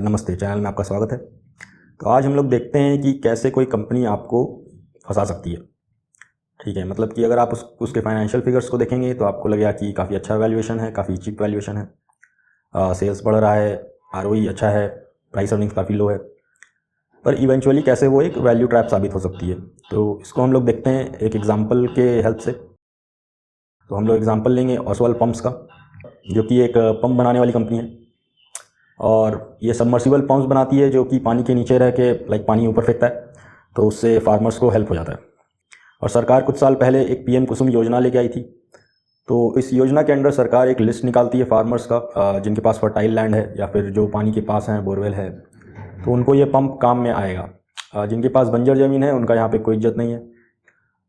नमस्ते, चैनल में आपका स्वागत है। तो आज हम लोग देखते हैं कि कैसे कोई कंपनी आपको फंसा सकती है। ठीक है, मतलब कि अगर आप उसके फाइनेंशियल फिगर्स को देखेंगे तो आपको लगेगा कि काफ़ी अच्छा वैल्यूएशन है, काफ़ी चीप वैल्यूएशन है, सेल्स बढ़ रहा है, आरओई अच्छा है, प्राइस अर्निंग्स काफ़ी लो है, पर इवेंचुअली कैसे वो एक वैल्यू ट्रैप साबित हो सकती है। तो इसको हम लोग देखते हैं एक एग्जाम्पल के हेल्प से। तो हम लोग एग्जाम्पल लेंगे ओसवाल पंप्स का, जो कि एक पंप बनाने वाली कंपनी है और ये सबमर्सिबल पंप्स बनाती है जो कि पानी के नीचे रह के पानी ऊपर फेंकता है, तो उससे फार्मर्स को हेल्प हो जाता है। और सरकार कुछ साल पहले एक पीएम कुसुम योजना लेके आई थी। तो इस योजना के अंडर सरकार एक लिस्ट निकालती है फार्मर्स का, जिनके पास फर्टाइल लैंड है या फिर जो पानी के पास हैं, बोरवेल है, तो उनको ये पंप काम में आएगा। जिनके पास बंजर ज़मीन है उनका यहाँ पे कोई इज्जत नहीं है।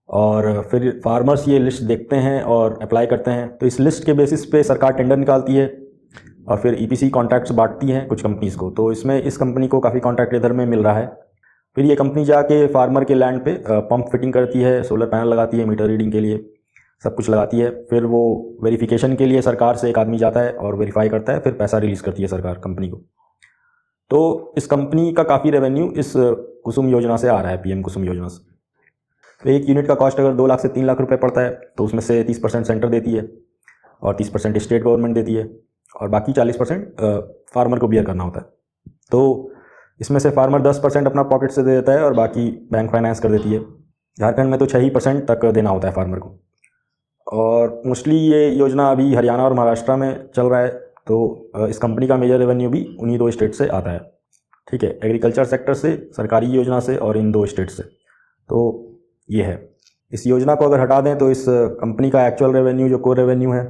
और फिर फार्मर्स ये लिस्ट देखते हैं और अप्लाई करते हैं। तो इस लिस्ट के बेसिस पे सरकार टेंडर निकालती है और फिर ईपीसी कॉन्ट्रैक्ट्स बांटती हैं कुछ कंपनीज़ को। तो इसमें इस कंपनी को काफ़ी कॉन्ट्रैक्ट इधर में मिल रहा है। फिर ये कंपनी जाके फार्मर के लैंड पे पंप फिटिंग करती है, सोलर पैनल लगाती है, मीटर रीडिंग के लिए सब कुछ लगाती है। फिर वो वेरिफिकेशन के लिए सरकार से एक आदमी जाता है और वेरीफाई करता है, फिर पैसा रिलीज़ करती है सरकार कंपनी को। तो इस कंपनी का काफ़ी रेवेन्यू इस कुसुम योजना से आ रहा है, पीएम कुसुम योजना से। तो एक यूनिट का कॉस्ट अगर 2 लाख से 3 लाख रुपए पड़ता है तो उसमें से 30% सेंटर देती है और 30% स्टेट गवर्नमेंट देती है और बाकी 40% फार्मर को बियर करना होता है। तो इसमें से फार्मर 10% अपना पॉकेट से दे देता है और बाकी बैंक फाइनेंस कर देती है। झारखंड में तो 6% तक देना होता है फार्मर को। और मोस्टली ये योजना अभी हरियाणा और महाराष्ट्र में चल रहा है। तो इस कंपनी का मेजर रेवेन्यू भी उन्हीं 2 स्टेट से आता है। ठीक है, एग्रीकल्चर सेक्टर से, सरकारी योजना से और इन 2 स्टेट से। तो ये है। इस योजना को अगर हटा दें तो इस कंपनी का एक्चुअल रेवेन्यू, जो कोर रेवेन्यू है,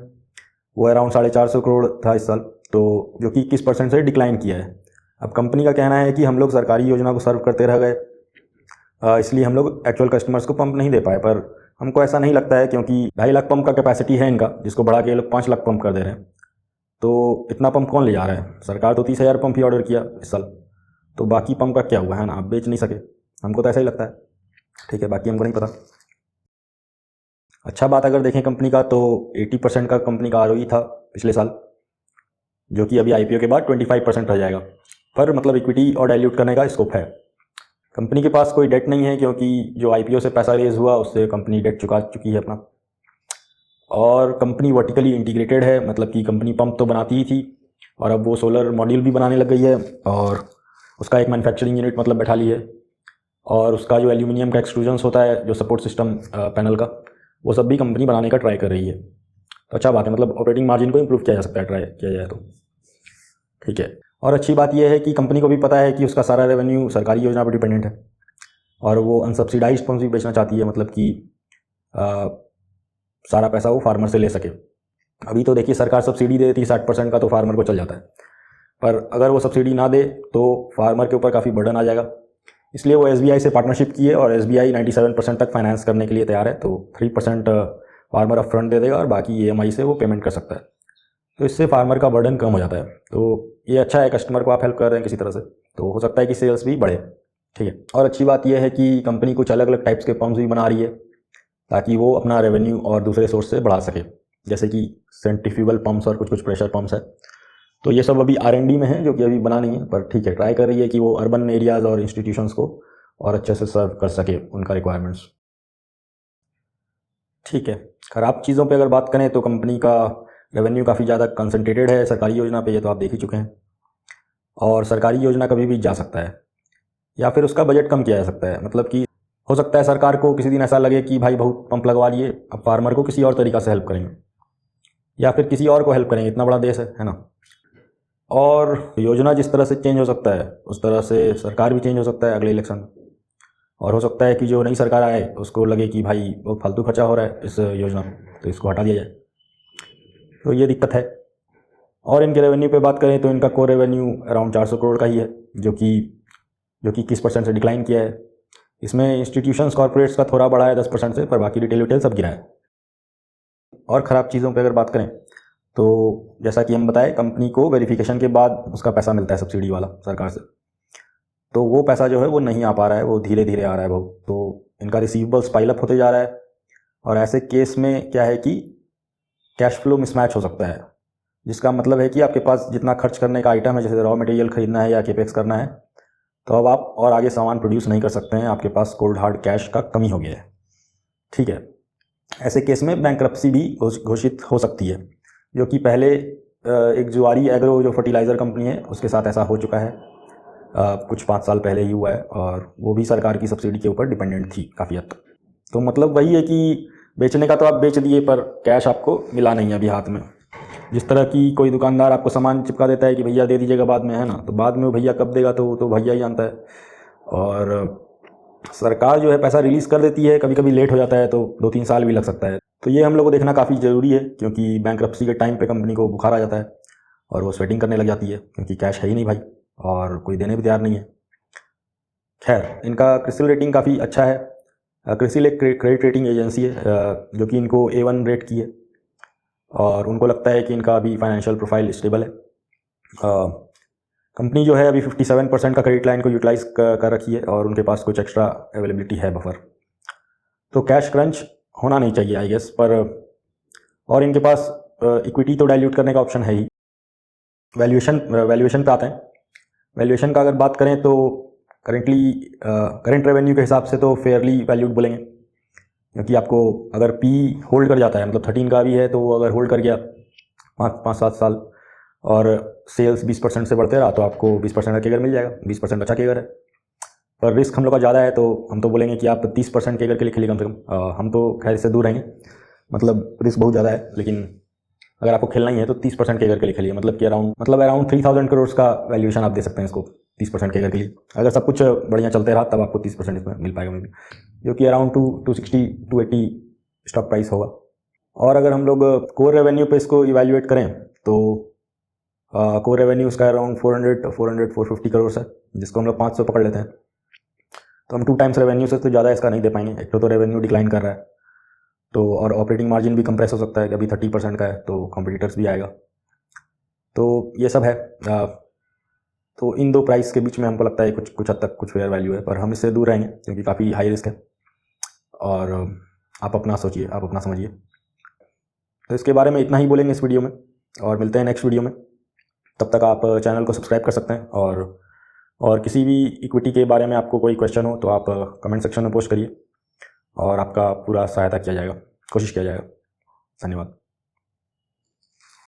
वो अराउंड 450 करोड़ था इस साल, तो जो कि 21% से डिक्लाइन किया है। अब कंपनी का कहना है कि हम लोग सरकारी योजना को सर्व करते रह गए, इसलिए हम लोग एक्चुअल कस्टमर्स को पंप नहीं दे पाए। पर हमको ऐसा नहीं लगता है, क्योंकि 2.5 लाख पंप का कैपेसिटी है इनका, जिसको बढ़ा के ये लोग 5 लाख पंप कर दे रहे हैं। तो इतना पंप कौन ले जा रहा है? सरकार तो 30,000 पंप ही ऑर्डर किया इस साल, तो बाकी पंप का क्या हुआ है ना, आप बेच नहीं सके। हमको तो ऐसा ही लगता है। ठीक है, बाकी हमको नहीं पता। अच्छा बात अगर देखें कंपनी का, तो 80% का कंपनी का आरओई था पिछले साल, जो कि अभी आईपीओ के बाद 25% रह जाएगा। पर मतलब इक्विटी और डाइल्यूट करने का स्कोप है। कंपनी के पास कोई डेट नहीं है, क्योंकि जो आईपीओ से पैसा रेज हुआ उससे कंपनी डेट चुका चुकी है अपना। और कंपनी वर्टिकली इंटीग्रेटेड है, मतलब कि कंपनी पंप तो बनाती ही थी और अब वो सोलर मॉड्यूल भी बनाने लग गई है और उसका एक मैन्युफैक्चरिंग यूनिट मतलब बैठा ली है। और उसका जो एल्यूमिनियम का एक्सट्रूजन्स होता है, जो सपोर्ट सिस्टम पैनल का, वो सब भी कंपनी बनाने का ट्राई कर रही है। तो अच्छा बात है, मतलब ऑपरेटिंग मार्जिन को इंप्रूव किया जा सकता है ट्राई किया जाए तो। ठीक है, और अच्छी बात यह है कि कंपनी को भी पता है कि उसका सारा रेवेन्यू सरकारी योजना पर डिपेंडेंट है और वो अनसब्सिडाइज्ड पंप भी बेचना चाहती है, मतलब कि सारा पैसा वो फार्मर से ले सके। अभी तो देखिए सरकार सब्सिडी दे देती है 60% का, तो फार्मर को चल जाता है। पर अगर वो सब्सिडी ना दे तो फार्मर के ऊपर काफ़ी बर्डन आ जाएगा। इसलिए वो एसबीआई से पार्टनरशिप की है और एसबीआई 97% तक फाइनेंस करने के लिए तैयार है। तो 3% फार्मर अप फ्रंट दे देगा और बाकी ईएमआई से वो पेमेंट कर सकता है। तो इससे फार्मर का बर्डन कम हो जाता है। तो ये अच्छा है, कस्टमर को आप हेल्प कर रहे हैं किसी तरह से, तो हो सकता है कि सेल्स भी बढ़े। ठीक है, और अच्छी बात यह है कि कंपनी कुछ अलग अलग टाइप्स के पंप्स भी बना रही है ताकि वो अपना रेवेन्यू और दूसरे सोर्स से बढ़ा सके, जैसे कि सेंट्रीफ्यूगल पंप्स और कुछ प्रेशर पंप्स है। तो ये सब अभी R&D में है, जो कि अभी बना नहीं है, पर ठीक है, ट्राई कर रही है कि वो अर्बन एरियाज़ और इंस्टीट्यूशंस को और अच्छे से सर्व कर सके उनका रिक्वायरमेंट्स। ठीक है, ख़राब चीज़ों पे अगर बात करें तो कंपनी का रेवेन्यू काफ़ी ज़्यादा कंसंट्रेटेड है सरकारी योजना पे, ये तो आप देख ही चुके हैं। और सरकारी योजना कभी भी जा सकता है या फिर उसका बजट कम किया जा सकता है। मतलब कि हो सकता है सरकार को किसी दिन ऐसा लगे कि भाई बहुत पंप लगवा लिए, अब फार्मर को किसी और तरीक़ा से हेल्प करेंगे या फिर किसी और को हेल्प करेंगे, इतना बड़ा देश है ना। और योजना जिस तरह से चेंज हो सकता है उस तरह से सरकार भी चेंज हो सकता है अगले इलेक्शन में। और हो सकता है कि जो नई सरकार आए उसको लगे कि भाई बहुत फालतू खर्चा हो रहा है इस योजना में, तो इसको हटा दिया जाए। तो ये दिक्कत है। और इनके रेवेन्यू पे बात करें तो इनका कोर रेवेन्यू अराउंड 400 करोड़ का ही है, जो कि 21% से डिक्लाइन किया है। इसमें इंस्टीट्यूशंस कॉर्पोरेट्स का थोड़ा बढ़ा है 10% से, पर बाकी रिटेल विटेल सब गिरा है। और ख़राब चीज़ों पर अगर बात करें तो जैसा कि हम बताएं, कंपनी को वेरिफिकेशन के बाद उसका पैसा मिलता है सब्सिडी वाला सरकार से, तो वो पैसा जो है वो नहीं आ पा रहा है, वो धीरे धीरे आ रहा है बहुत। तो इनका रिसीवेबल्स पाइलअप होते जा रहा है और ऐसे केस में क्या है कि कैश फ्लो मिसमैच हो सकता है। जिसका मतलब है कि आपके पास जितना खर्च करने का आइटम है, जैसे रॉ मटेरियल खरीदना है या केपेक्स करना है, तो अब आप और आगे सामान प्रोड्यूस नहीं कर सकते हैं, आपके पास कोल्ड हार्ड कैश का कमी हो गया है। ठीक है, ऐसे केस में बैंकरप्सी भी घोषित हो सकती है, जो कि पहले एक जुआरी एग्रो जो फर्टिलाइज़र कंपनी है उसके साथ ऐसा हो चुका है, कुछ 5 साल पहले ही हुआ है, और वो भी सरकार की सब्सिडी के ऊपर डिपेंडेंट थी काफ़ी हद तक। तो मतलब वही है कि बेचने का तो आप बेच दिए, पर कैश आपको मिला नहीं है अभी हाथ में। जिस तरह की कोई दुकानदार आपको सामान चिपका देता है कि भैया दे दीजिएगा बाद में, है ना, तो बाद में वो भैया कब देगा तो भैया ही जानता है। और सरकार जो है पैसा रिलीज़ कर देती है, कभी कभी लेट हो जाता है तो 2-3 साल भी लग सकता है। तो ये हम लोग को देखना काफ़ी ज़रूरी है, क्योंकि बैंकरप्सी के टाइम पे कंपनी को बुखार आ जाता है और वो स्वेटिंग करने लग जाती है, क्योंकि कैश है ही नहीं भाई और कोई देने भी तैयार नहीं है। खैर, इनका क्रिसिल रेटिंग काफ़ी अच्छा है। क्रिसिल एक क्रेडिट रेटिंग एजेंसी है जो कि इनको A1 रेट की है, और उनको लगता है कि इनका अभी फाइनेंशियल प्रोफाइल स्टेबल है। कंपनी जो है अभी 57% का क्रेडिट लाइन को यूटिलाइज कर रखी है, और उनके पास कुछ एक्स्ट्रा अवेलेबिलिटी है बफर। तो कैश क्रंच होना नहीं चाहिए आई गेस, पर और इनके पास इक्विटी तो डाइल्यूट करने का ऑप्शन है ही। वैल्यूएशन पे आते हैं। वैल्यूएशन का अगर बात करें तो करंट रेवेन्यू के हिसाब से तो फेयरली वैल्यूड बोलेंगे, क्योंकि आपको अगर पी होल्ड कर जाता है, मतलब 13 का भी है, तो वो अगर होल्ड कर गया 5-7 साल और सेल्स 20% से बढ़ते रहा, तो आपको 20% का केगर मिल जाएगा। 20% अच्छा केगर है, पर रिस्क हम लोग का ज़्यादा है, तो हम तो बोलेंगे कि आप 30% केगर के लिए खेलिए कम से कम। हम तो खैर इससे दूर रहेंगे, मतलब रिस्क बहुत ज़्यादा है, लेकिन अगर आपको खेलना ही है तो 30% केगर के लिए खेलिए। मतलब कि अराउंड 3000 करोड़ का वैल्यूएशन आप दे सकते हैं इसको 30% केगर के लिए। अगर सब कुछ बढ़िया चलते रहा तब आपको 30% इसमें मिल पाएगा, मे बी, जो कि अराउंड 260 280 स्टॉक प्राइस होगा। और अगर हम लोग कोर रेवेन्यू पे इसको इवैल्यूएट करें तो कोर रेवेन्यू उसका अराउंड 450 करोड़ है, जिसको हम लोग 500 पकड़ लेते हैं, तो हम 2 टाइम्स रेवेन्यू से तो ज़्यादा इसका नहीं दे पाएंगे। एक तो रेवेन्यू डिक्लाइन कर रहा है, तो और ऑपरेटिंग मार्जिन भी कंप्रेस हो सकता है कि अभी 30% का है, तो कॉम्पिटिटर्स भी आएगा। तो ये सब है। तो इन दो प्राइस के बीच में हमको लगता है कुछ हद तक कुछ फेयर वैल्यू है, पर हम इससे दूर रहेंगे क्योंकि काफ़ी हाई रिस्क है। और आप अपना सोचिए, आप अपना समझिए। तो इसके बारे में इतना ही बोलेंगे इस वीडियो में, और मिलते हैं नेक्स्ट वीडियो में। तब तक आप चैनल को सब्सक्राइब कर सकते हैं, और किसी भी इक्विटी के बारे में आपको कोई क्वेश्चन हो तो आप कमेंट सेक्शन में पोस्ट करिए, और आपका पूरा सहायता किया जाएगा, कोशिश किया जाएगा। धन्यवाद।